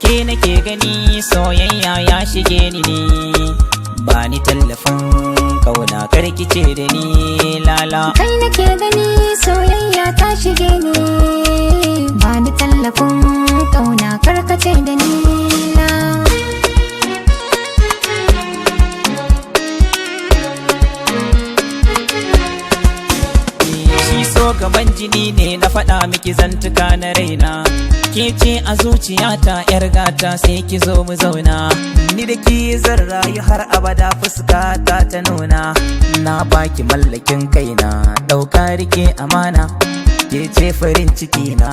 Ke nake gani soyayya ya shige ni ne, ba ni tallafin kauna karkice da ni lala. Kai nake gani soyayya ta shige ni, ba ni tallafin kauna karkace da ni la. Shi so gaban jini ne na faɗa miki zantuka na raina. Ke ce a zuciyata yar gata sai ki zo mu zauna. Ni da ki zan rayu har abada fuskata ta nuna. Na baki mallakin kaina ɗauka rike amana. Ke ce farin ciki na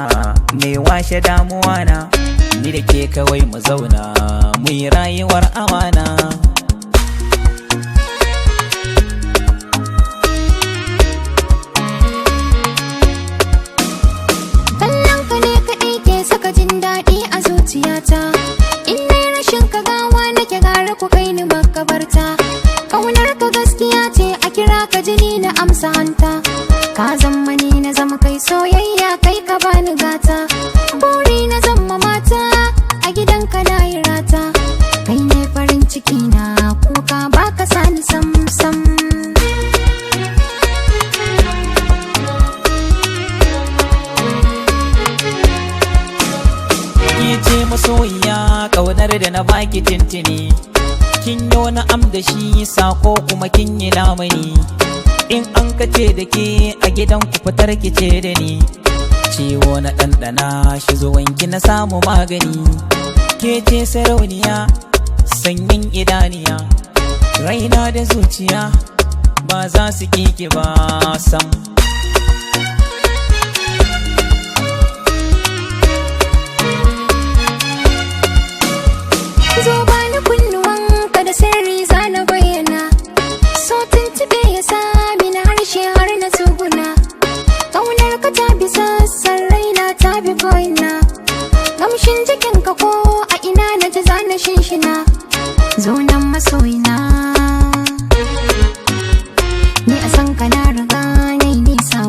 mai washe damuwa na. Ni da ke kawai mu zauna mu yi rayuwar amana. Saka jin daɗi a zuciyata, in dai rashin ka gawa nake gara ku kai ni makabarta. Ƙaunar ka gaskiya ce a kira ka jini na amsa hanta. Ka zama ni na zama kai soyayya kai ka bani gata. Buri na zama mata a gidanka na yi rata. Kai ne farin ciki na kuka baka sani sam sam. Ce masoyiya ƙaunar da na baki tintini, kin yi wani am da shi sako kuma kin yi lamani. In an kace da ke a gidan ku fitar ki ce da ni, ciwo na ɗanɗana shi zuwanki na samu magani. Ke ce sarauniya sanyin idaniya, raina da zuciya ba za su ki ba sam. Zo bani kunnuwanka da sirri za na bayyana. So tuntube ya sami na harshe har na tsuguna. Ƙaunar ka ta bi sassan raina ta bi ko'ina. Gamshin jikinka ko a ina na ji za na shinshina. Zo nan masoyina, ni a san ka na riga na yi nisa.